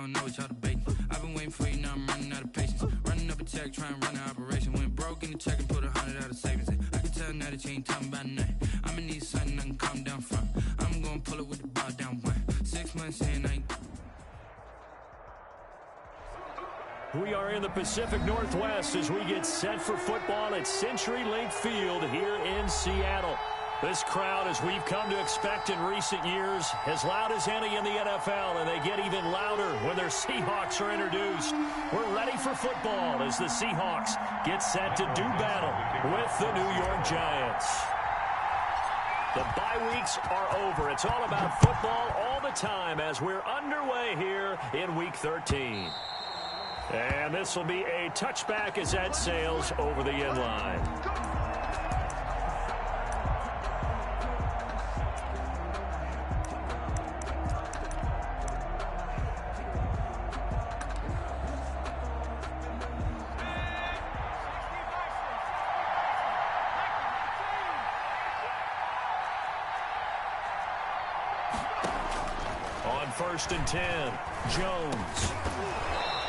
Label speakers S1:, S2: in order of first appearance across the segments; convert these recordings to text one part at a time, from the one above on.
S1: don't know what y'all debating. I've been waiting for you, now I'm running out of patience. Running up a check, trying to run an operation. Went broke in the check and put 100 out of savings in. I can tell now that you ain't talking about nothing. I'ma need something I can calm down from. I'm gonna pull it with the bar down one. 6 months in, I ain't...
S2: We are in the Pacific Northwest as we get set for football at Century Link Field here in Seattle. This crowd, as we've come to expect in recent years, as loud as any in the NFL, and they get even louder when their Seahawks are introduced. We're ready for football as the Seahawks get set to do battle with the New York Giants. The bye weeks are over. It's all about football all the time as we're underway here in Week 13. And this will be a touchback as that sails over the end line. On 1st and 10, Jones.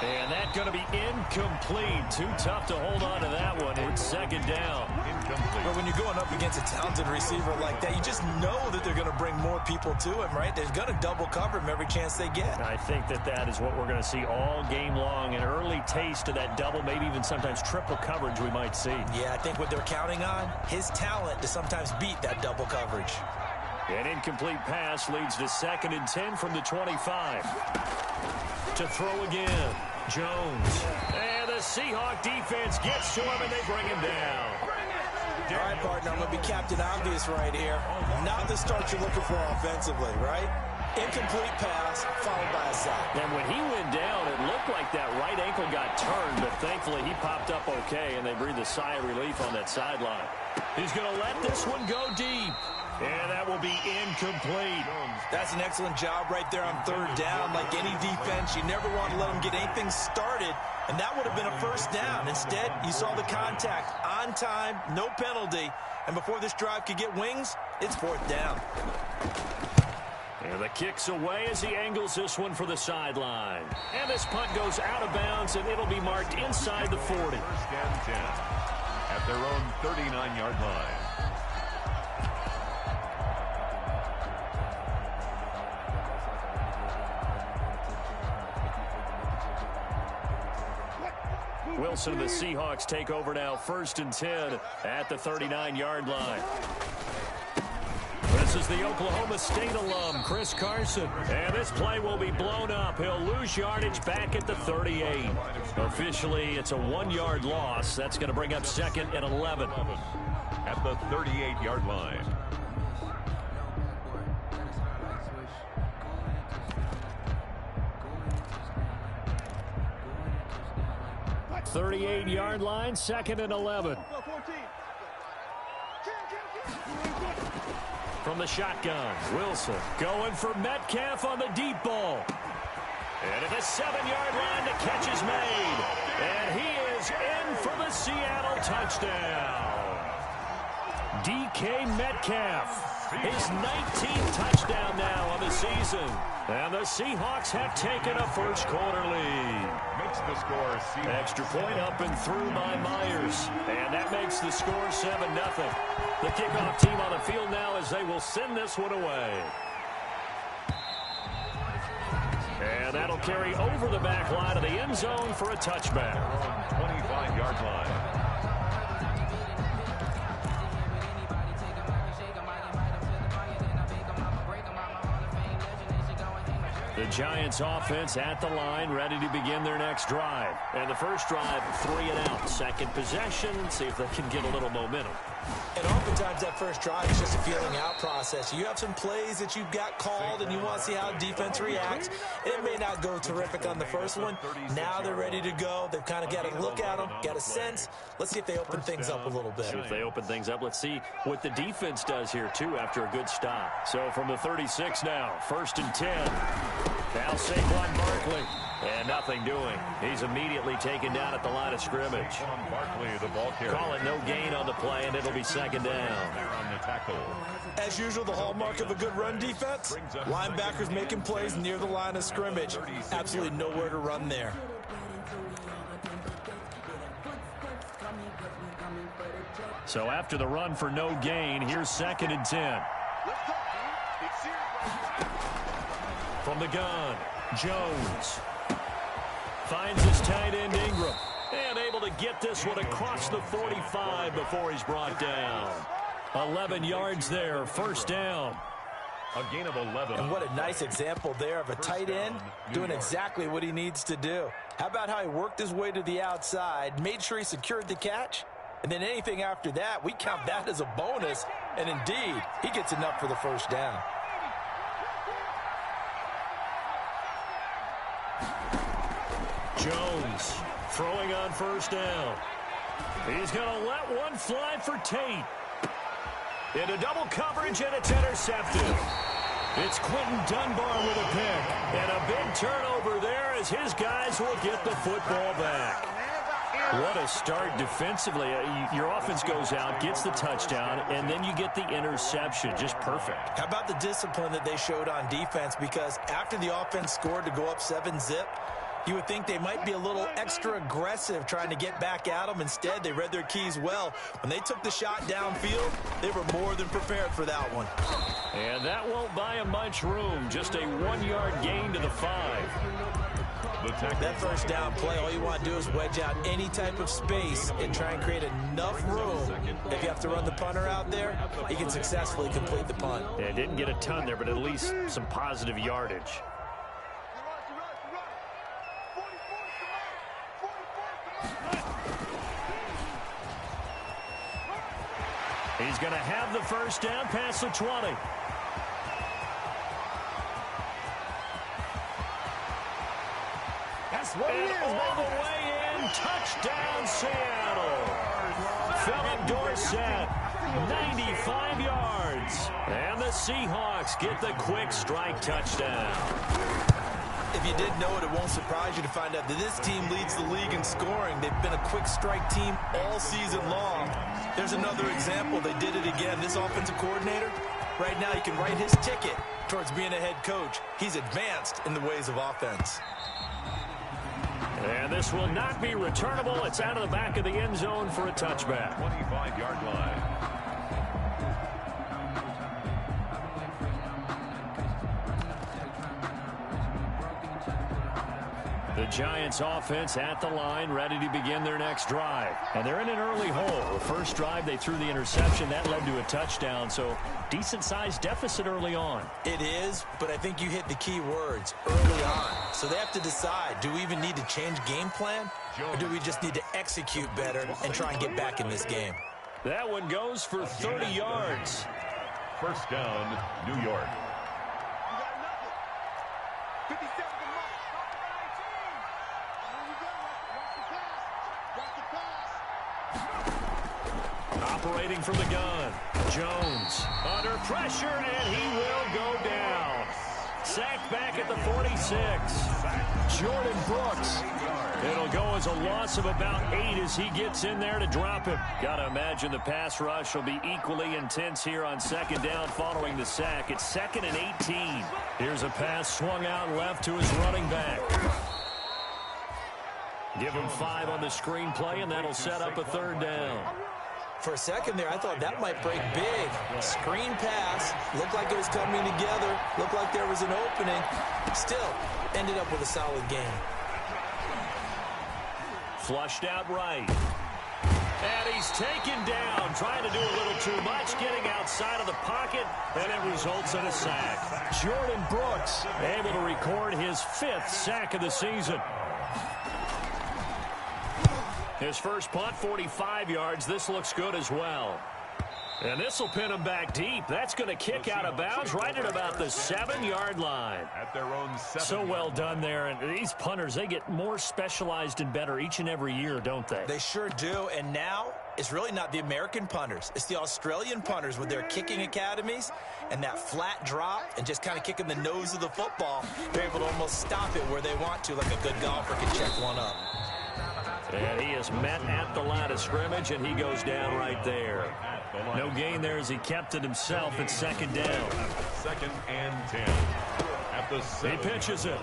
S2: And that's going to be incomplete. Too tough to hold on to that one. It's second down.
S3: Incomplete. But when you're going up against a talented receiver like that, you just know that they're going to bring more people to him, right? They're going to double cover him every chance they get.
S2: I think that is what we're going to see all game long. An early taste of that double, maybe even sometimes triple coverage we might see.
S3: Yeah, I think what they're counting on, his talent to sometimes beat that double coverage.
S2: An incomplete pass leads to 2nd and 10 from the 25. To throw again, Jones. And the Seahawk defense gets to him, and they bring him down.
S3: All right, partner, I'm going to be Captain Obvious right here. Not the start you're looking for offensively, right? Incomplete pass, followed by a sack.
S2: And when he went down, it looked like that right ankle got turned, but thankfully he popped up okay, and they breathed a sigh of relief on that sideline. He's going to let this one go deep. And that will be incomplete.
S3: That's an excellent job right there on 3rd down. Like any defense, you never want to let them get anything started, and that would have been a 1st down. Instead, you saw the contact on time, no penalty, and before this drive could get wings, it's 4th down.
S2: And the kick's away as he angles this one for the sideline. And this punt goes out of bounds, and it'll be marked inside the 40.
S4: 1st and 10 at their own 39-yard line.
S2: Wilson and the Seahawks take over now, 1st and 10 at the 39-yard line. This is the Oklahoma State alum, Chris Carson. And this play will be blown up. He'll lose yardage back at the 38. Officially, it's a 1-yard loss. That's going to bring up 2nd and 11.
S4: At the 38-yard line.
S2: 38-yard line, 2nd and 11. From the shotgun, Wilson going for Metcalf on the deep ball. And at the 7-yard line, the catch is made. And he is in for the Seattle touchdown. DK Metcalf, his 19th touchdown now on the season. And the Seahawks have taken a first-quarter lead.
S4: Makes the score Seahawks.
S2: Extra point up and through by Myers. And that makes the score 7-0. The kickoff team on the field now as they will send this one away. And that'll carry over the back line of the end zone for a touchback.
S4: 25-yard line.
S2: The Giants offense at the line, ready to begin their next drive. And the first drive, 3 and out. Second possession, see if they can get a little momentum.
S3: And oftentimes that first drive is just a feeling out process. You have some plays that you've got called and you want to see how defense reacts. It may not go terrific on the first one. Now they're ready to go. They've kind of got a look at them, got a sense. Let's see if they open things up a little bit.
S2: See if they open things up. Let's see what the defense does here, too, after a good stop. So from the 36 now, 1st and 10. Now Saquon Barkley. And nothing doing. He's immediately taken down at the line of scrimmage.
S4: Barkley, the ball carrier.
S2: Call it no gain on the play, and it'll be second down.
S4: There on the tackle.
S3: As usual, the hallmark of a good run defense, linebackers making plays near the line of scrimmage. Absolutely nowhere to run there.
S2: So after the run for no gain, here's 2nd and 10. From the gun, Jones finds his tight end Ingram, and able to get this one across the 45 before he's brought down. 11 yards there, first down.
S4: A gain of 11.
S3: And what a nice example there of a tight end doing exactly what he needs to do. How about how he worked his way to the outside, made sure he secured the catch, and then anything after that, we count that as a bonus, and indeed, he gets enough for the first down.
S2: Jones throwing on first down. He's going to let one fly for Tate. Into double coverage, and it's intercepted. It's Quentin Dunbar with a pick. And a big turnover there as his guys will get the football back. What a start defensively. Your offense goes out, gets the touchdown, and then you get the interception. Just perfect.
S3: How about the discipline that they showed on defense? Because after the offense scored to go up 7-zip, you would think they might be a little extra aggressive trying to get back at them. Instead, they read their keys well. When they took the shot downfield, they were more than prepared for that one.
S2: And that won't buy them much room. Just a 1-yard gain to the 5.
S3: That first down play, all you want to do is wedge out any type of space and try and create enough room. If you have to run the punter out there, he can successfully complete the punt.
S2: Yeah, didn't get a ton there, but at least some positive yardage. He's going to have the first down past the 20.
S3: That's what
S2: and
S3: it is,
S2: all the way in, touchdown Seattle. Philip Dorsett, 95 yards. And the Seahawks get the quick strike touchdown.
S3: If you didn't know it, it won't surprise you to find out that this team leads the league in scoring. They've been a quick strike team all season long. There's another example. They did it again. This offensive coordinator, right now, he can write his ticket towards being a head coach. He's advanced in the ways of offense.
S2: And this will not be returnable. It's out of the back of the end zone for a touchback.
S4: 25-yard line.
S2: The Giants offense at the line, ready to begin their next drive. And they're in an early hole. The first drive, they threw the interception. That led to a touchdown, so decent-sized deficit early on.
S3: It is, but I think you hit the key words, early on. So they have to decide, do we even need to change game plan, or do we just need to execute better and try and get back in this game?
S2: That one goes for 30 yards.
S4: First down, New York.
S2: Operating from the gun, Jones under pressure, and he will go down. Sacked back at the 46. Jordan Brooks. It'll go as a loss of about 8 as he gets in there to drop him. Got to imagine the pass rush will be equally intense here on second down following the sack. It's 2nd and 18. Here's a pass swung out left to his running back. Give him 5 on the screenplay, and that'll set up a third down.
S3: For a second there, I thought that might break big. Screen pass. Looked like it was coming together. Looked like there was an opening. Still, ended up with a solid game.
S2: Flushed out right. And he's taken down, trying to do a little too much, getting outside of the pocket, and it results in a sack. Jordan Brooks able to record his 5th sack of the season. His first punt, 45 yards. This looks good as well. And this will pin them back deep. That's going to kick out of bounds right at about the 7-yard line.
S4: At their own 7.
S2: So well done there. And these punters, they get more specialized and better each and every year, don't they?
S3: They sure do. And now it's really not the American punters. It's the Australian punters with their kicking academies and that flat drop and just kind of kicking the nose of the football. They're able to almost stop it where they want to, like a good golfer can check one up.
S2: And he is met at the line of scrimmage, and he goes down right there. No gain there as he kept it himself at 2nd down.
S4: 2nd and 10. At the 7.
S2: He pitches it.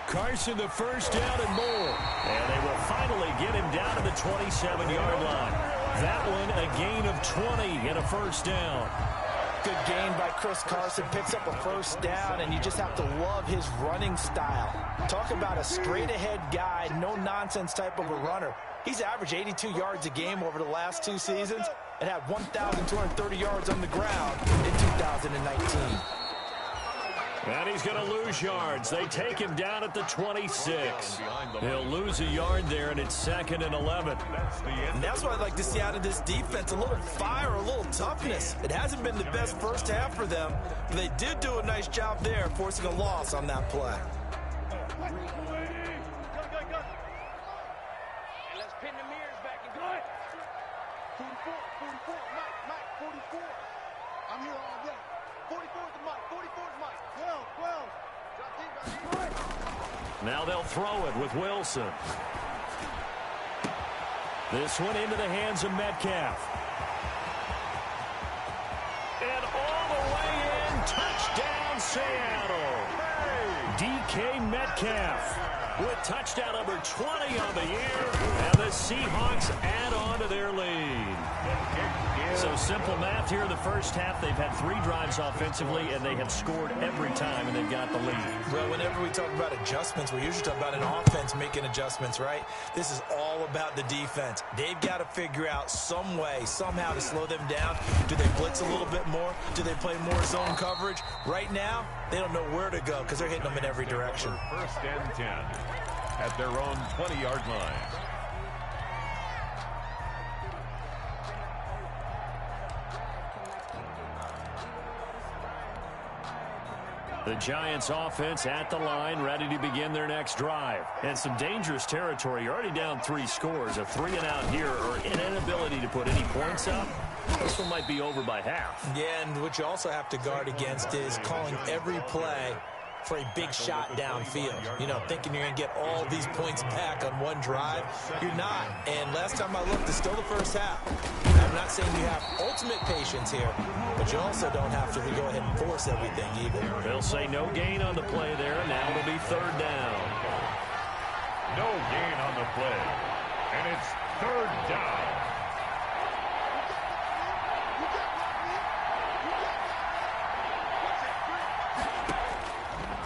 S2: Carson, the first down and more. And they will finally get him down to the 27-yard line. That one a gain of 20 and a first down.
S3: Good gain by Chris Carson. Picks up a first down, and you just have to love his running style. Talk about a straight-ahead guy, no-nonsense type of a runner. He's averaged 82 yards a game over the last 2 seasons and had 1,230 yards on the ground in 2019.
S2: And he's going to lose yards. They take him down at the 26. He'll lose a yard there, and it's 2nd and 11.
S3: And that's what I'd like to see out of this defense, a little fire, a little toughness. It hasn't been the best first half for them, but they did do a nice job there, forcing a loss on that play.
S5: Let's pin the mirrors back and go. 44, Mike, 44. I'm here all day. 44 is the Mike, 44 is Mike. 12. Drop deep.
S2: Now they'll throw it with Wilson. This one into the hands of Metcalf. And all the way in, touchdown Seattle. DK Metcalf with touchdown number 20 on the year, and the Seahawks add on to their lead. So simple math here in the first half. They've had 3 drives offensively, and they have scored every time, and they've got the lead.
S3: Well, whenever we talk about adjustments, we usually talk about an offense making adjustments, right? This is all about the defense. They've got to figure out some way, somehow to slow them down. Do they blitz a little bit more? Do they play more zone coverage? Right now, they don't know where to go because they're hitting them in every direction.
S4: 1st and 10 at their own 20-yard line.
S2: The Giants offense at the line, ready to begin their next drive. And some dangerous territory. You're already down 3 scores. A 3-and-out here, or an inability to put any points up. This one might be over by half.
S3: Yeah, and what you also have to guard against is calling every play for a big shot downfield. You know, thinking you're going to get all these points back on one drive. You're not. And last time I looked, it's still the first half. I'm not saying you have ultimate patience here, but you also don't have to go ahead and force everything either.
S2: They'll say no gain on the play there. Now it'll be 3rd down.
S4: No gain on the play. And it's 3rd down.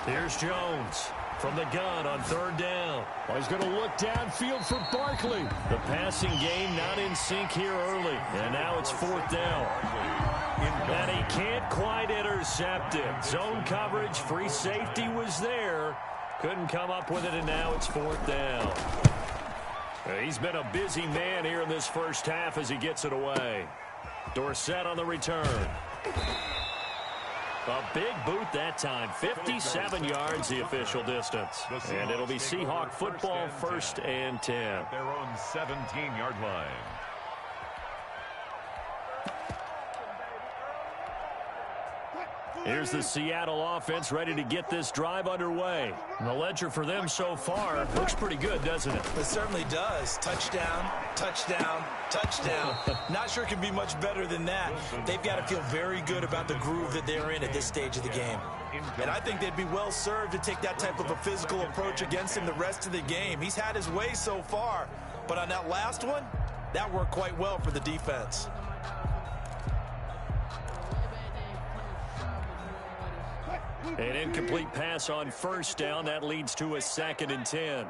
S2: Here's Jones from the gun on 3rd down. Well, he's going to look downfield for Barkley. The passing game not in sync here early. And now it's 4th down. And he can't quite intercept it. Zone coverage, free safety was there. Couldn't come up with it, and now it's 4th down. He's been a busy man here in this first half as he gets it away. Dorsett on the return. A big boot that time. 57 yards the official distance. And it'll be Seahawk football 1st and 10.
S4: Their own 17-yard line.
S2: Here's the Seattle offense ready to get this drive underway. And the ledger for them so far looks pretty good, doesn't it?
S3: It certainly does. Touchdown, touchdown, touchdown. Not sure it can be much better than that. They've got to feel very good about the groove that they're in at this stage of the game. And I think they'd be well served to take that type of a physical approach against him the rest of the game. He's had his way so far, but on that last one, that worked quite well for the defense.
S2: An incomplete pass on 1st down. That leads to a 2nd and 10.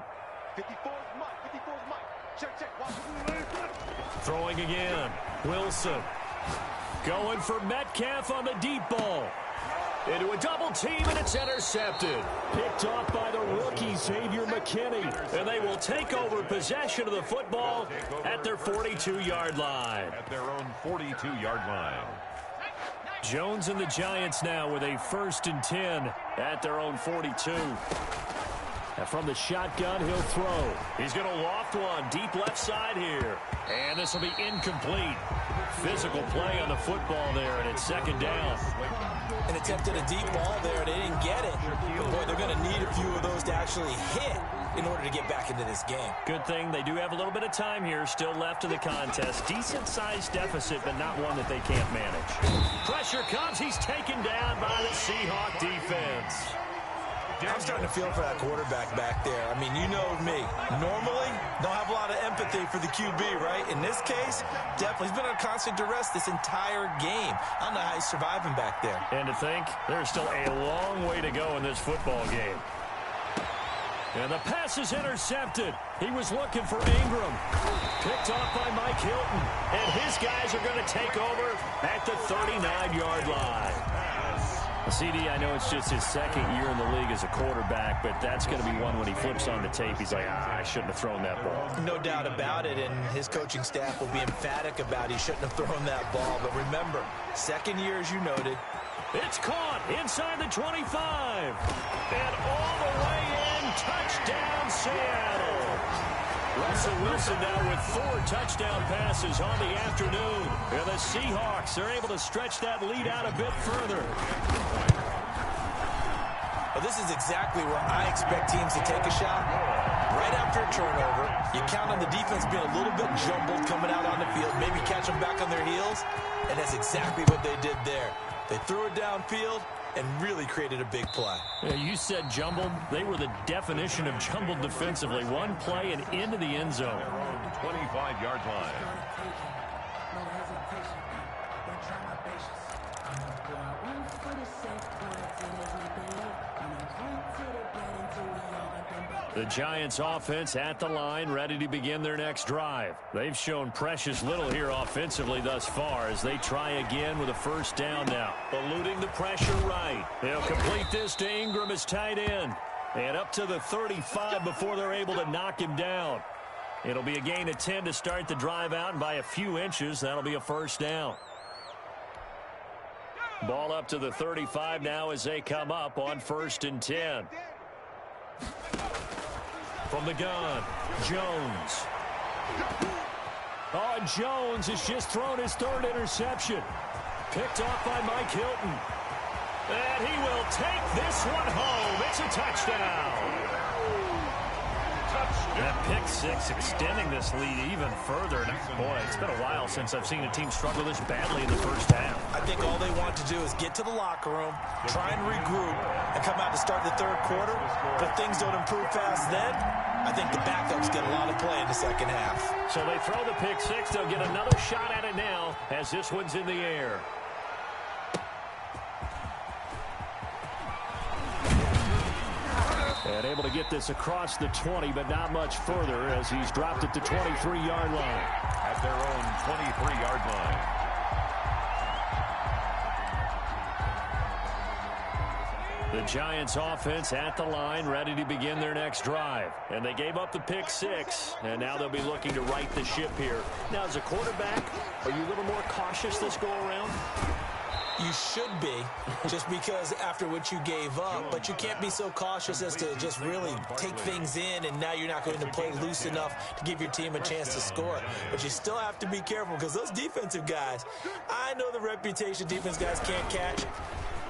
S5: 54 is Mike. Check.
S2: Throwing again. Wilson. Going for Metcalf on the deep ball. Into a double team, and it's intercepted. Picked off by the rookie, Xavier McKinney. And they will take over possession of the football at their 42-yard line.
S4: At their own 42-yard line.
S2: Jones and the Giants now with a 1st and 10 at their own 42. And from the shotgun, he'll throw. He's going to loft one deep left side here. And this will be incomplete. Physical play on the football there, and it's 2nd down.
S3: And attempted a deep ball there. They didn't get it. But boy, they're going to need a few of those to actually hit in order to get back into this game.
S2: Good thing they do have a little bit of time here still left in the contest. Decent-sized deficit, but not one that they can't manage. Pressure comes. He's taken down by the Seahawk defense.
S3: I'm starting to feel for that quarterback back there. I mean, you know me. Normally, don't have a lot of empathy for the QB, right? In this case, definitely. He's been on constant duress this entire game. I don't know how he's surviving back there.
S2: And to think, there's still a long way to go in this football game. And the pass is intercepted. He was looking for Ingram. Picked off by Mike Hilton. And his guys are going to take over at the 39-yard line. CD, I know it's just his 2nd year in the league as a quarterback, but that's going to be one when he flips on the tape. He's like, I shouldn't have thrown that ball.
S3: No doubt about it, and his coaching staff will be emphatic about he shouldn't have thrown that ball. But remember, 2nd year, as you noted.
S2: It's caught inside the 25. And all the way in, touchdown Seattle. Russell Wilson now with 4 touchdown passes on the afternoon. And the Seahawks are able to stretch that lead out a bit further.
S3: Well, this is exactly where I expect teams to take a shot. Right after a turnover, you count on the defense being a little bit jumbled coming out on the field, maybe catch them back on their heels, and that's exactly what they did there. They threw it downfield and really created a big play.
S2: Yeah, you said jumbled. They were the definition of jumbled defensively. One play and into the end zone.
S4: 25-yard line.
S2: The Giants offense at the line, ready to begin their next drive. They've shown precious little here offensively thus far as they try again with a 1st down now. Eluding the pressure right. They'll complete this to Ingram as tight end. And up to the 35 before they're able to knock him down. It'll be a gain of 10 to start the drive out, and by a few inches, that'll be a 1st down. Ball up to the 35 now as they come up on 1st and 10. From the gun, Jones. Oh, and Jones has just thrown his 3rd interception. Picked off by Mike Hilton. And he will take this one home. It's a touchdown. That pick 6 extending this lead even further. And boy, it's been a while since I've seen a team struggle this badly in the 1st half.
S3: I think all they want to do is get to the locker room, try and regroup, and come out to start the 3rd quarter. But if things don't improve fast then, I think the backups get a lot of play in the 2nd half.
S2: So they throw the pick 6. They'll get another shot at it now as this one's in the air. And able to get this across the 20, but not much further as he's dropped it to 23-yard line.
S4: At their own 23-yard line.
S2: The Giants offense at the line, ready to begin their next drive. And they gave up the pick 6, and now they'll be looking to right the ship here. Now, as a quarterback, are you a little more cautious this go-around?
S3: You should be, just because after what you gave up, but you can't be so cautious as to just really take things in, and now you're not going to play loose enough to give your team a chance to score. But you still have to be careful because those defensive guys, I know the reputation defense guys can't catch.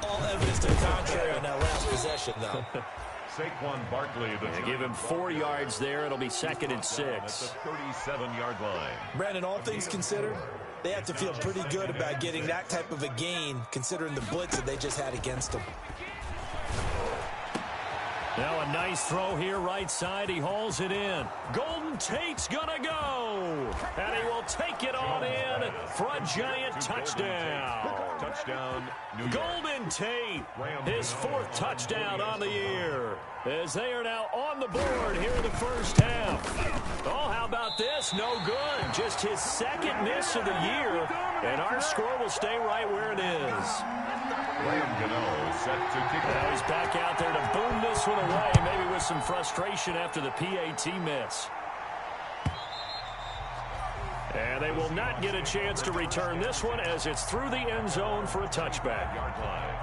S3: All evidence to the contrary on that last possession, though.
S4: Saquon Barkley.
S2: They give him 4 yards there. It'll be 2nd and 6.
S4: At the 37-yard line.
S3: Brandon, all things considered, they have to feel pretty good about getting that type of a gain, considering the blitz that they just had against them.
S2: Now a nice throw here right side. He hauls it in. Golden Tate's gonna go. And he will take it on in for a Giant touchdown.
S4: Touchdown, New York.
S2: Golden Tate, his 4th touchdown on the year, as they are now on the board here in the 1st half. Oh, how about this? No good. Just his 2nd miss of the year, and our score will stay right where it is.
S4: Set to kick
S2: Now he's back out there to boom this one away, maybe with some frustration after the PAT miss. And they will not get a chance to return this one as it's through the end zone for a touchback.
S4: Yard line.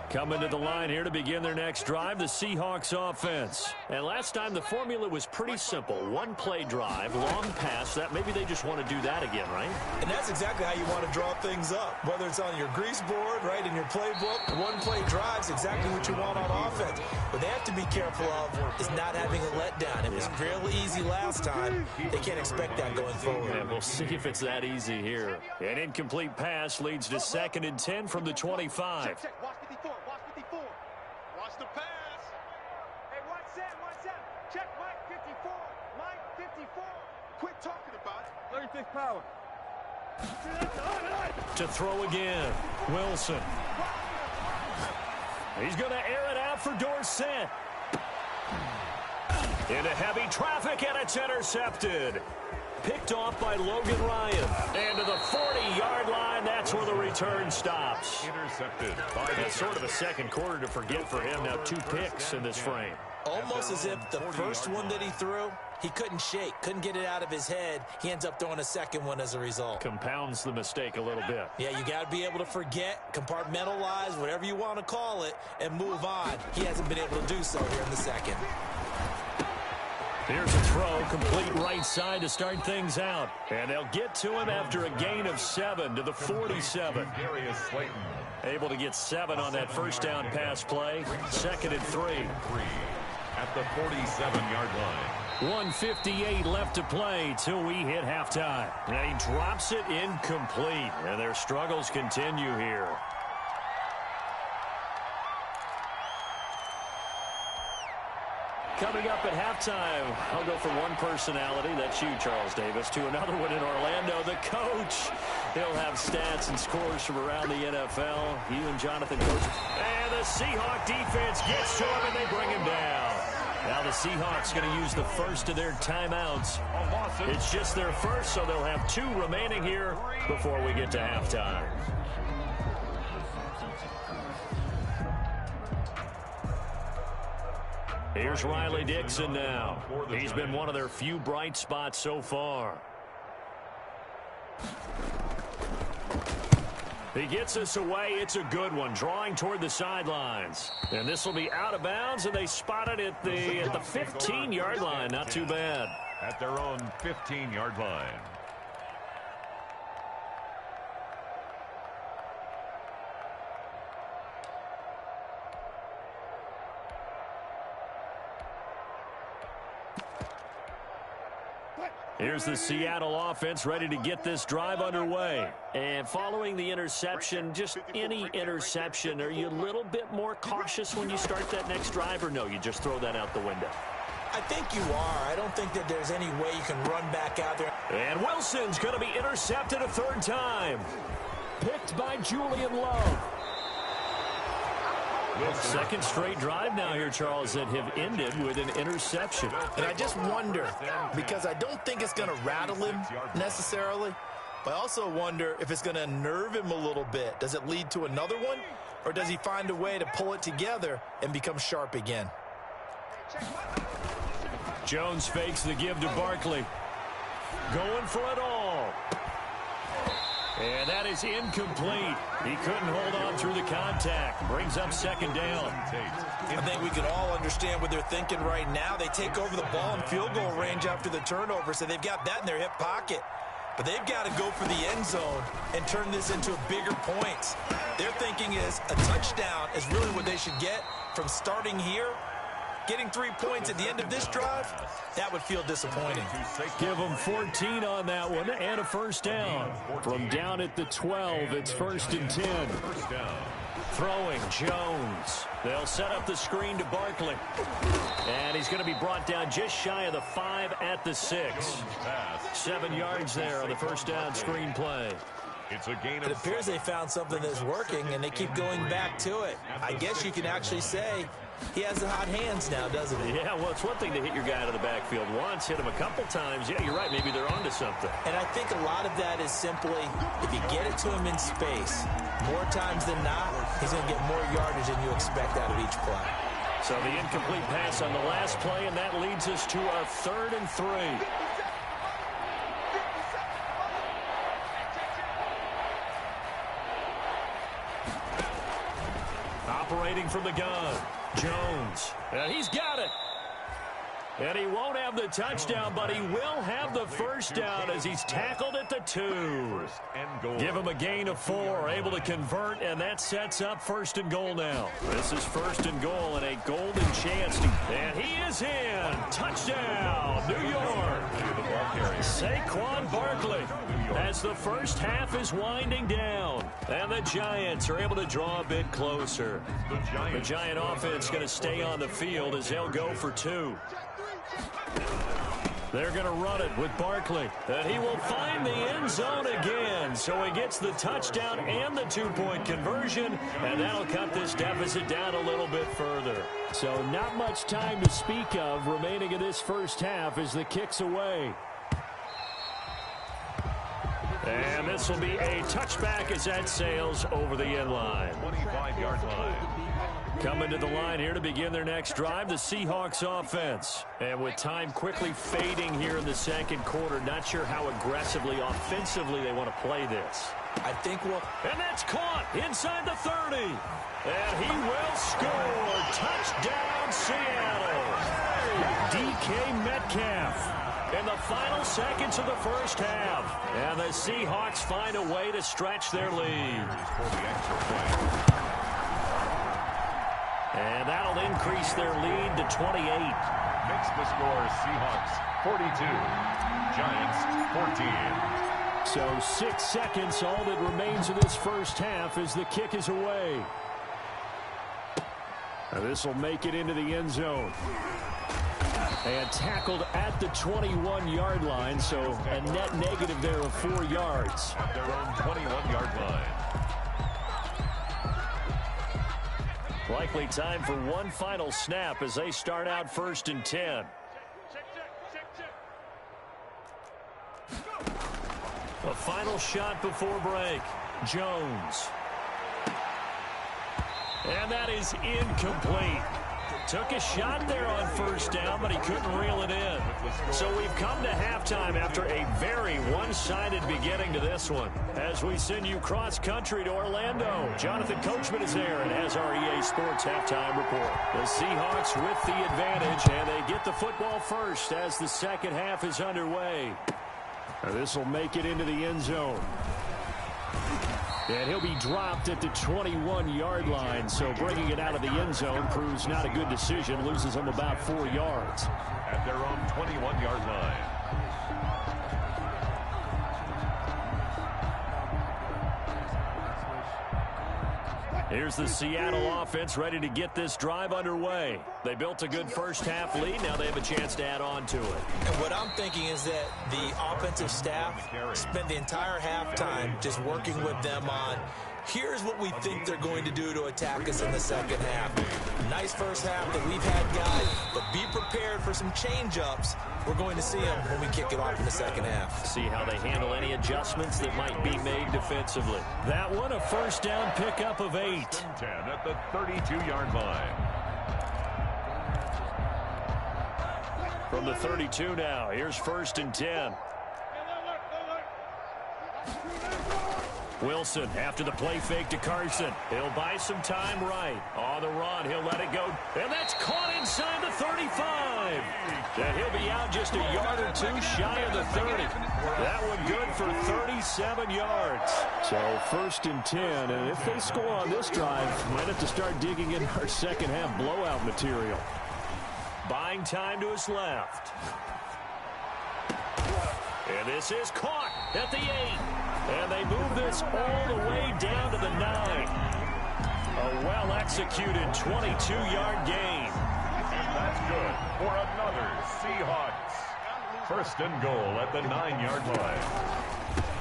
S2: Coming to the line here to begin their next drive, the Seahawks offense. And last time the formula was pretty simple. One play drive, long pass. That maybe they just want to do that again, right?
S3: And that's exactly how you want to draw things up. Whether it's on your grease board, right, in your playbook, one play drive's exactly what you want on offense. What they have to be careful of is not having a letdown. It was real easy last time. They can't expect that going forward.
S2: And we'll see if it's that easy here. An incomplete pass leads to 2nd and 10 from the 25.
S5: Check. Watch 54. Watch 54. Watch the pass. Hey, watch Sam. Check Mike 54. Mike 54. Quit talking about it. 36 power.
S2: To throw again, Wilson. He's going to air it out for Dorsett. Into heavy traffic, and it's intercepted. Picked off by Logan Ryan. And to the 40-yard line, that's where the return stops.
S4: Intercepted.
S2: That's sort of a second quarter to forget for him. Now 2 picks in this frame.
S3: Almost as if the first one that he threw, he couldn't shake, couldn't get it out of his head. He ends up throwing a second one as a result.
S2: Compounds the mistake a little bit.
S3: Yeah, you got to be able to forget, compartmentalize, whatever you want to call it, and move on. He hasn't been able to do so here in the second.
S2: Here's a throw, complete right side to start things out. And they'll get to him after a gain of 7 to the 47.
S4: Darius Slayton.
S2: Able to get 7 on that first down pass play. 2nd and 3.
S4: At the 47-yard line.
S2: 1:58 left to play till we hit halftime. And he drops it incomplete. And their struggles continue here. Coming up at halftime, I'll go from one personality, that's you, Charles Davis, to another one in Orlando, the coach. He'll have stats and scores from around the NFL. You and Jonathan, coach. And the Seahawk defense gets to him, and they bring him down. Now the Seahawks going to use the first of their timeouts. It's just their first, so they'll have 2 remaining here before we get to halftime. Here's Riley Dixon now. He's been one of their few bright spots so far. He gets us away. It's a good one, drawing toward the sidelines. And this will be out of bounds, and they spot it at the 15-yard line. Not too bad.
S4: At their own 15-yard line.
S2: Here's the Seattle offense ready to get this drive underway. And following the interception, just any interception, are you a little bit more cautious when you start that next drive, or no, you just throw that out the window?
S3: I think you are. I don't think that there's any way you can run back out there.
S2: And Wilson's going to be intercepted a 3rd time. Picked by Julian Love. Second straight drive now here, Charles, that have ended with an interception.
S6: And I just wonder, because I don't think it's going to rattle him necessarily, but I also wonder if it's going to unnerve him a little bit. Does it lead to another one, or does he find a way to pull it together and become sharp again?
S2: Jones fakes the give to Barkley. Going for it all. And that is incomplete. He couldn't hold on through the contact. Brings up 2nd down.
S3: I think we can all understand what they're thinking right now. They take over the ball in field goal range after the turnover, so they've got that in their hip pocket. But they've got to go for the end zone and turn this into bigger points. Their thinking is a touchdown is really what they should get from starting here. Getting 3 points at the end of this drive, that would feel disappointing.
S2: Give them 14 on that one and a 1st down. From down at the 12, it's 1st and 10. Throwing Jones. They'll set up the screen to Barkley. And he's going to be brought down just shy of the 5 at the 6. 7 yards there on the 1st down screen play.
S4: It's a gain
S3: It
S4: of
S3: appears they found something that's working, and they keep going back to it. I guess you can actually say he has the hot hands now, doesn't he?
S2: Yeah, well, it's one thing to hit your guy out of the backfield once, hit him a couple times. Yeah, you're right. Maybe they're onto something.
S3: And I think a lot of that is simply, if you get it to him in space, more times than not, he's going to get more yardage than you expect out of each play.
S2: So the incomplete pass on the last play, and that leads us to our 3rd and 3. Operating from the gun, Jones. And he's got it. And he won't have the touchdown, but he will have the first down as he's tackled at the 2. Give him a gain of 4, able to convert, and that sets up 1st and goal now. This is 1st and goal and a golden chance. And he is in. Touchdown, New York. Saquon Barkley. As the first half is winding down, and the Giants are able to draw a bit closer. The Giant offense going to stay on the field as they'll go for 2. They're going to run it with Barkley, and he will find the end zone again. So he gets the touchdown and the 2-point conversion, and that'll cut this deficit down a little bit further. So not much time to speak of remaining in this first half as the kick's away. And this will be a touchback as that sails over the end line.
S4: 25-yard line.
S2: Coming to the line here to begin their next drive, the Seahawks offense. And with time quickly fading here in the second quarter, not sure how aggressively, offensively they want to play this.
S3: I think we'll...
S2: And that's caught inside the 30. And he will score. Touchdown, Seattle. DK Metcalf. In the final seconds of the first half. And the Seahawks find a way to stretch their lead. And that'll increase their lead to 28.
S4: Makes the score Seahawks 42, Giants 14.
S2: So 6 seconds, all that remains of this first half as the kick is away. And this will make it into the end zone. And tackled at the 21-yard line, so a net negative there of 4 yards.
S4: At their own 21-yard line.
S2: Likely time for one final snap as they start out 1st and 10. A final shot before break. Jones. And that is incomplete. Took a shot there on 1st down, but he couldn't reel it in. So we've come to halftime after a very one-sided beginning to this one. As we send you cross-country to Orlando, Jonathan Coachman is there and has our EA Sports halftime report. The Seahawks with the advantage, and they get the football first as the second half is underway. This will make it into the end zone. And he'll be dropped at the 21-yard line, so bringing it out of the end zone proves not a good decision. Loses him about 4 yards.
S4: At their own 21-yard line.
S2: Here's the Seattle offense ready to get this drive underway. They built a good first half lead. Now they have a chance to add on to it.
S3: And what I'm thinking is that the offensive staff spent the entire halftime just working with them on, here's what we think they're going to do to attack us in the second half. Nice first half that we've had, guys, but be prepared for some change-ups. We're going to see them when we kick it off in the second half.
S2: See how they handle any adjustments that might be made defensively. That one, a first down pickup of 8.
S4: 10 at the 32-yard line.
S2: From the 32 now, here's 1st and 10. Wilson after the play fake to Carson. He'll buy some time right. On the run, he'll let it go. And that's caught inside the 35. And he'll be out just a yard or two shy of the 30. That one good for 37 yards. So 1st and 10. And if they score on this drive, we might have to start digging in our second half blowout material. Buying time to his left. And this is caught at the 8. And they move this all the way down to the 9. A well-executed 22-yard gain.
S4: And that's good for another Seahawks. 1st and goal at the 9-yard line.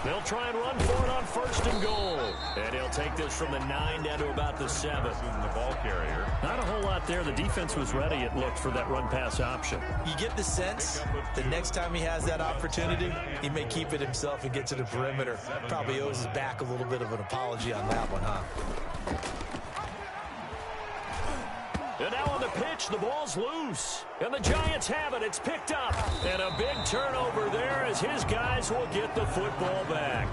S2: They'll try and run for it on 1st and goal. And he'll take this from the 9 down to about the 7.
S4: The ball carrier.
S2: Not a whole lot there. The defense was ready, it looked, for that run-pass option.
S3: You get the sense the next time he has that opportunity, he may keep it himself and get to the perimeter. Probably owes his back a little bit of an apology on that one, huh?
S2: And now on the pitch, the ball's loose. And the Giants have it. It's picked up. And a big turnover there as his guys will get the football back.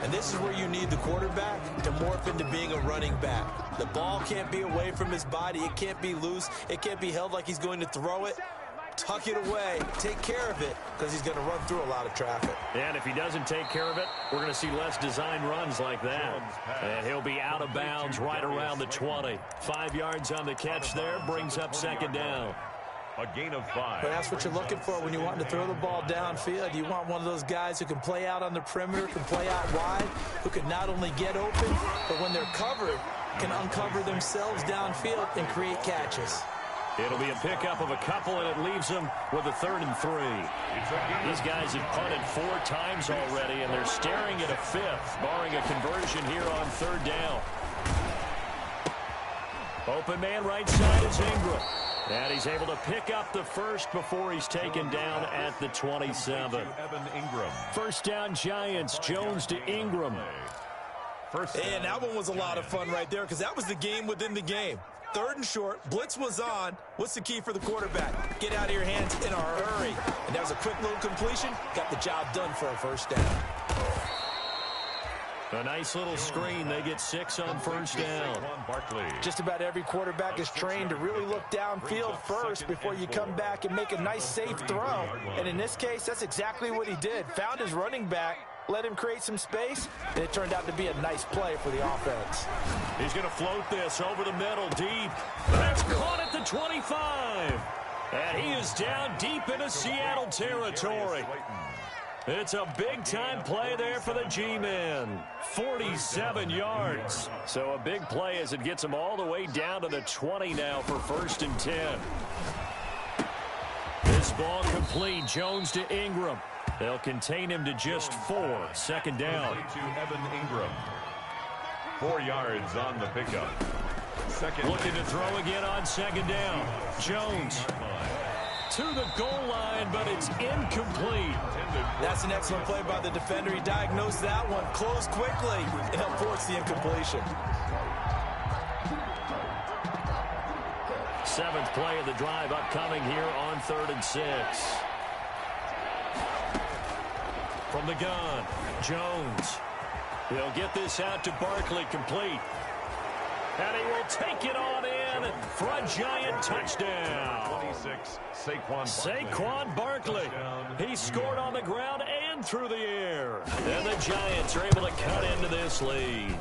S3: And this is where you need the quarterback to morph into being a running back. The ball can't be away from his body. It can't be loose. It can't be held like he's going to throw it. Tuck it away. Take care of it because he's going to run through a lot of traffic.
S2: And if he doesn't take care of it, we're going to see less design runs like that. And he'll be out of bounds right around the 20. 5 yards on the catch there. Brings up 2nd down.
S4: A gain of 5.
S3: But that's what you're looking for when you want to throw the ball downfield. You want one of those guys who can play out on the perimeter, can play out wide, who can not only get open, but when they're covered, can uncover themselves downfield and create catches.
S2: It'll be a pickup of a couple, and it leaves them with a 3rd and 3. These guys have punted 4 times already, and they're staring at a 5th, barring a conversion here on 3rd down. Open man right side is Ingram. And he's able to pick up the 1st before he's taken down at the 27.
S4: Evan Ingram.
S2: 1st down Giants. Jones to Ingram.
S3: And that one was a lot of fun right there because that was the game within the game. 3rd and short, blitz was on. What's the key for the quarterback? Get out of your hands in a hurry. And that was a quick little completion. Got the job done for a 1st down.
S2: A nice little screen. They get 6 on 1st down.
S3: Just about every quarterback is trained to really look downfield first before you come back and make a nice, safe throw. And in this case, that's exactly what he did. Found his running back, let him create some space, and it turned out to be a nice play for the offense.
S2: He's going to float this over the middle deep. That's caught at the 25. And he is down deep into Seattle territory. It's a big-time play there for the G-men. 47 yards. So a big play as it gets him all the way down to the 20 now for 1st and 10. This ball complete. Jones to Ingram. They'll contain him to just 4. 2nd down.
S4: To Evan Ingram. 4 yards on the pickup.
S2: Looking to throw again on 2nd down. Jones to the goal line, but it's incomplete.
S3: That's an excellent play by the defender. He diagnosed that one, closed quickly, and helped force the incompletion.
S2: 7th play of the drive upcoming here on 3rd and 6. From the gun, Jones. He'll get this out to Barkley, complete. And he will take it on in for a Giant touchdown.
S4: 26,
S2: Saquon Barkley. He scored on the ground and through the air. And the Giants are able to cut into this lead.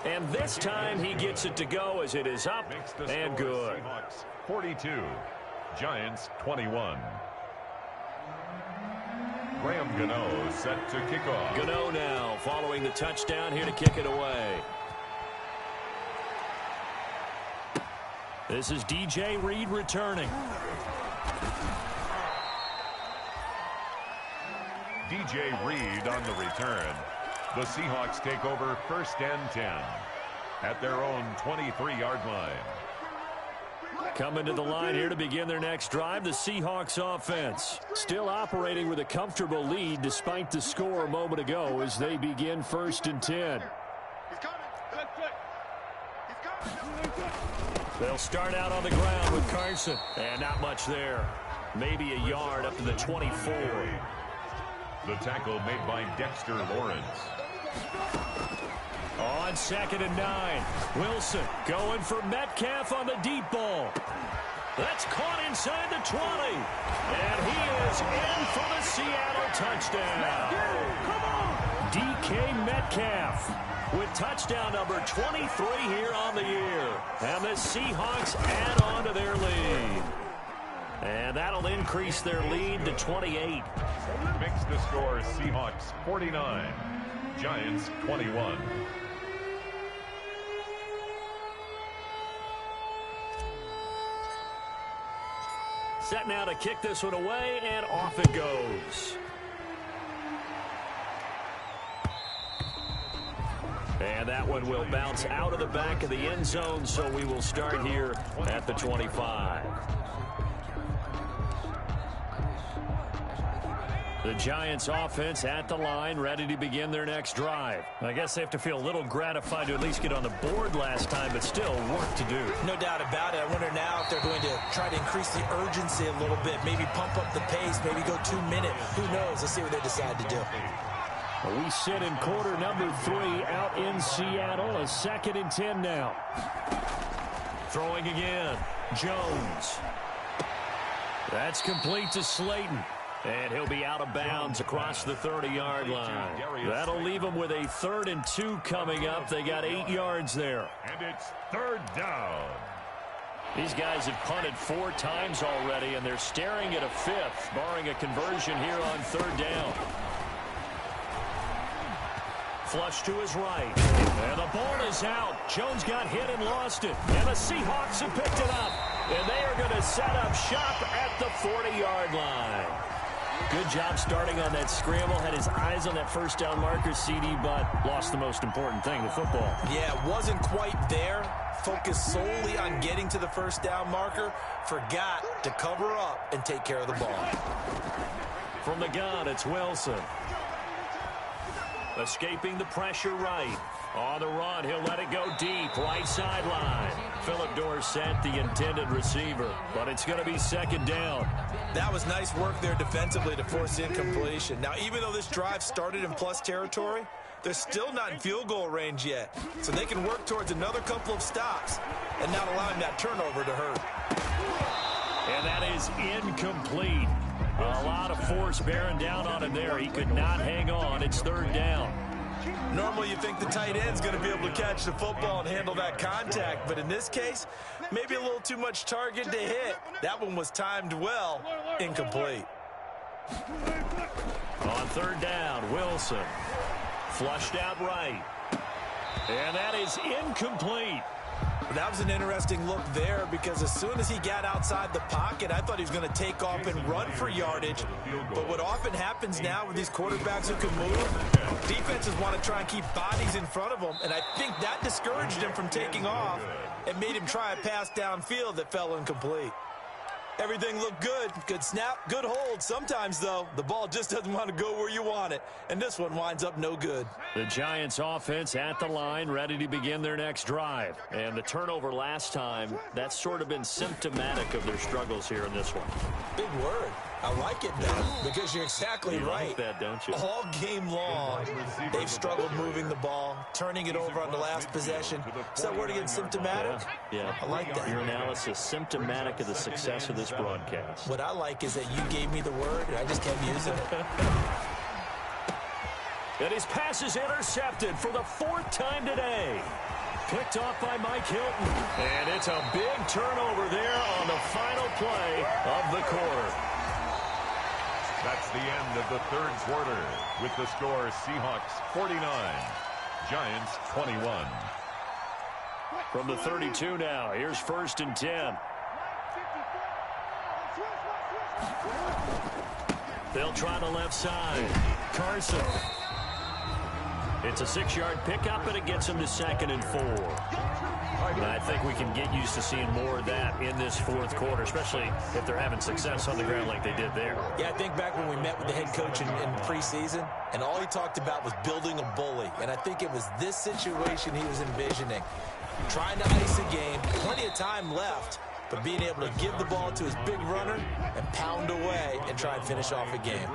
S2: And this time he gets it to go as it is up and good.
S4: Seahawks 42, Giants 21. Graham Gano set to kick off.
S2: Gano now following the touchdown here to kick it away. This is DJ Reed returning.
S4: DJ Reed on the return. The Seahawks take over 1st and 10 at their own 23-yard line.
S2: Coming to the line here to begin their next drive, the Seahawks offense. Still operating with a comfortable lead despite the score a moment ago as they begin 1st and 10. They'll start out on the ground with Carson. And not much there. Maybe a yard up to the 24.
S4: The tackle made by Dexter Lawrence.
S2: On 2nd and 9. Wilson going for Metcalf on the deep ball. That's caught inside the 20. And he is in for the Seattle touchdown. DK Metcalf with touchdown number 23 here on the year. And the Seahawks add on to their lead. And that'll increase their lead to 28.
S4: Makes the score Seahawks 49, Giants 21.
S2: Set now to kick this one away, and off it goes. And that one will bounce out of the back of the end zone, so we will start here at the 25. The Giants offense at the line, ready to begin their next drive. I guess they have to feel a little gratified to at least get on the board last time, but still work to do.
S3: No doubt about it. I wonder now if they're going to try to increase the urgency a little bit, maybe pump up the pace, maybe go 2 minute. Who knows? Let's see what they decide to do.
S2: We sit in quarter number 3 out in Seattle. A 2nd and 10 now. Throwing again. Jones. That's complete to Slayton. And he'll be out of bounds across the 30-yard line. That'll leave them with a 3rd and 2 coming up. They got 8 yards there.
S4: And it's 3rd down.
S2: These guys have punted 4 times already, and they're staring at a 5th, barring a conversion here on 3rd down. Flush to his right. And the ball is out. Jones got hit and lost it. And the Seahawks have picked it up. And they are going to set up shop at the 40-yard line. Good job starting on that scramble. Had his eyes on that first down marker, CD, but lost the most important thing, the football. Yeah, wasn't quite there. Focused solely on getting to the first down marker. Forgot to cover up and take care of the ball. From the gun, it's Wilson. Escaping the pressure right. On the run, he'll let it go deep. Right sideline. Philip Dorsett, the intended receiver. But it's going to be 2nd down. That was nice work there defensively to force incompletion. Now, even though this drive started in plus territory, they're still not in field goal range yet. So they can work towards another couple of stops and not allowing that turnover to hurt. And that is incomplete. A lot of force bearing down on him there. He could not hang on. It's 3rd down. Normally you think the tight end's going to be able to catch the football and handle that contact, but in this case, maybe a little too much target to hit. That one was timed well. Incomplete. On 3rd down, Wilson. Flushed out right. And that is incomplete. That was an interesting look there because as soon as he got outside the pocket, I thought he was going to take off and run for yardage. But what often happens now with these quarterbacks who can move, defenses want to try and keep bodies in front of them, and I think that discouraged him from taking off and made him try a pass downfield that fell incomplete. Everything looked good. Good snap, good hold. Sometimes, though, the ball just doesn't want to go where you want it, and this one winds up no good. The Giants offense at the line, ready to begin their next drive. And the turnover last time, that's sort of been symptomatic of their struggles here in this one. Big word. I like it, though, because you're exactly right. Like that, don't you? All game long, they've struggled moving the ball, turning it over on the last possession. Is that word again, symptomatic? Yeah. I like that. Your analysis, symptomatic of the success of this broadcast. What I like is that you gave me the word, and I just kept using it. And his pass is intercepted for the 4th time today. Picked off by Mike Hilton. And it's a big turnover there on the final play of the quarter.
S4: That's the end of the 3rd quarter with the score Seahawks 49, Giants 21.
S2: From the 32 now, here's 1st and 10. They'll try the left side. Carson. It's a 6-yard pickup, and it gets him to 2nd and 4. And I think we can get used to seeing more of that in this 4th quarter, especially if they're having success on the ground like they did there. Yeah, I think back when we met with the head coach in preseason, and all he talked about was building a bully. And I think it was this situation he was envisioning. Trying to ice a game, plenty of time left, but being able to give the ball to his big runner and pound away and try and finish off a game.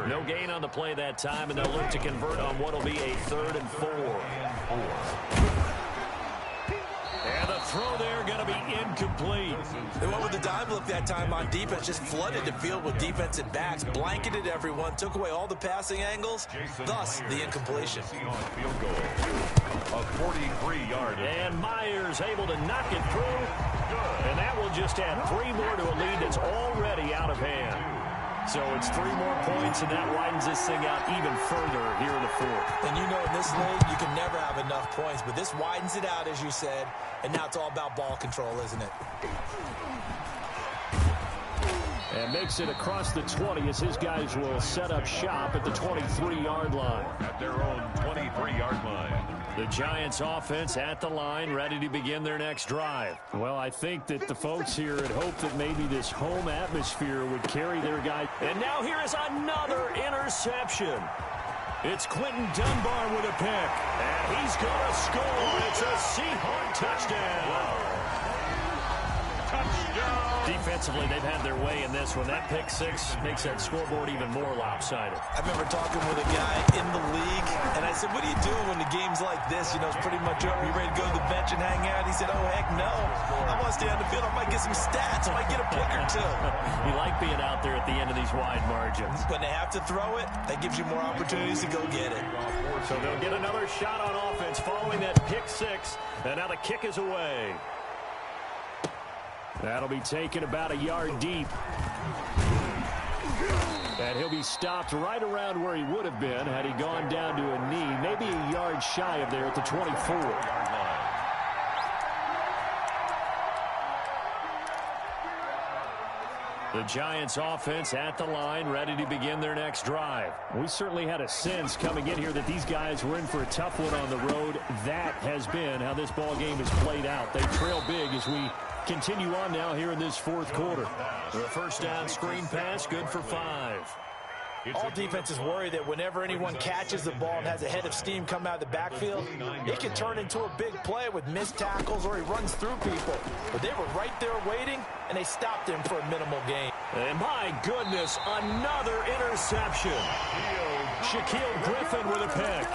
S2: No gain on the play that time, and they'll look to convert on what will be a 3rd and 4. And the throw there going to be incomplete. They went with the dime look that time on defense, just flooded the field with defensive backs, blanketed everyone, took away all the passing angles, thus the incompletion.
S4: Field goal, a 43-yard.
S2: And Myers able to knock it through, and that will just add 3 more to a lead that's already out of hand. So it's 3 more points, and that widens this thing out even further here in the 4th. And you know in this league, you can never have enough points, but this widens it out, as you said, and now it's all about ball control, isn't it? And makes it across the 20 as his guys will set up shop at the 23-yard line.
S4: At their own 23-yard line.
S2: The Giants offense at the line, ready to begin their next drive. Well, I think that the folks here had hoped that maybe this home atmosphere would carry their guy. And now here is another interception. It's Quentin Dunbar with a pick. And he's going to score. It's a Seahawk touchdown. Defensively, they've had their way in this one. That pick six makes that scoreboard even more lopsided.
S3: I remember talking with a guy in the league, and I said, what do you do when the game's like this? You know, it's pretty much over. You ready to go to the bench and hang out? He said, oh, heck no. I want to stay on the field. I might get some stats. I might get a pick or two.
S2: You like being out there at the end of these wide margins.
S3: When they have to throw it, that gives you more opportunities to go get it.
S2: So they'll get another shot on offense following that pick six, and now the kick is away. That'll be taken about a yard deep. And he'll be stopped right around where he would have been had he gone down to a knee, maybe a yard shy of there at the 24. The Giants offense at the line, ready to begin their next drive. We certainly had a sense coming in here that these guys were in for a tough one on the road. That has been how this ball game has played out. They trail big as we continue on now here in this fourth quarter. The first down screen pass, good for 5.
S3: All defenses worry that whenever anyone catches the ball and has a head of steam come out of the backfield, it can turn into a big play with missed tackles or he runs through people. But they were right there waiting, and they stopped him for a minimal gain.
S2: And my goodness, another interception. Shaquille Griffin with a pick.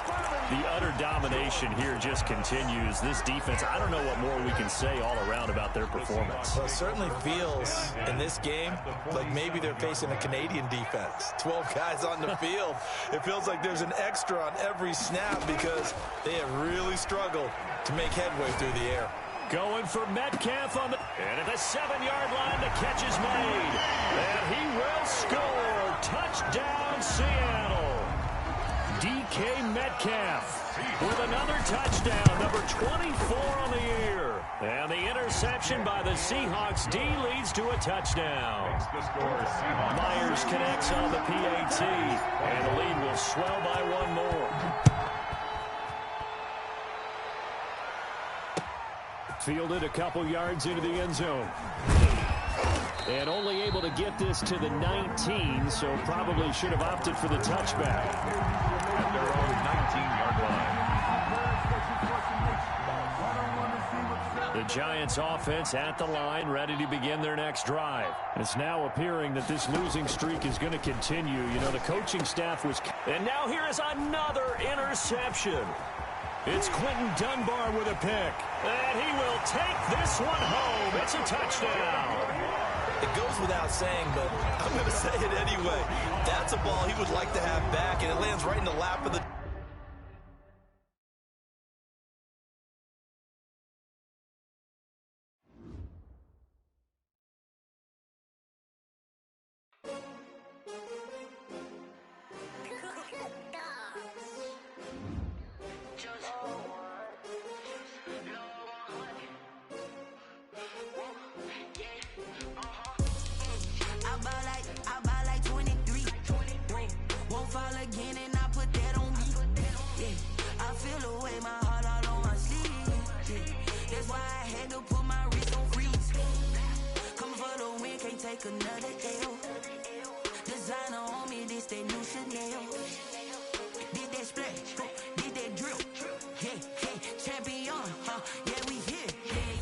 S2: The utter domination here just continues. This defense, I don't know what more we can say all around about their performance.
S3: Well, it certainly feels in this game like maybe they're facing a Canadian defense. 12 guys on the field. It feels like there's an extra on every snap because they have really struggled to make headway through the air.
S2: Going for Metcalf on the... And at the 7-yard line, the catch is made. And he will score. Touchdown, Seattle. DK Metcalf with another touchdown, number 24 on the year. And the interception by the Seahawks D leads to a touchdown. Myers connects on the PAT, and the lead will swell by one more. Fielded a couple yards into the end zone. And only able to get this to the 19, so probably should have opted for the touchback.
S4: At their own 19-yard line.
S2: The Giants offense at the line, ready to begin their next drive. It's now appearing that this losing streak is going to continue. You know, the coaching staff was... And now here is another interception. It's Quentin Dunbar with a pick. And he will take this one home. It's a touchdown.
S3: It goes without saying, but I'm going to say it anyway. That's a ball he would like to have back, and it lands right in the lap of the...
S7: Another L. Designer on me, this that new Chanel. Did that splash, did that drip. Yeah, champion, yeah, we here.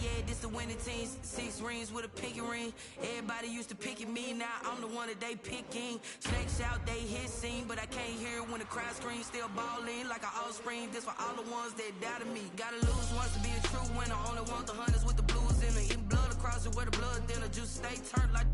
S7: Yeah, this the winning team. 6 rings with a pinky ring. Everybody used to picking me, now I'm the one that they picking. Snakes out, they hit scene, but I can't hear when the crowd screams. Still balling like an offspring. This for all the ones that doubted me. Gotta lose once to be a true winner. Only want the hunters with the blues in it. Eating blood across it where the blood then the juice stay turned like...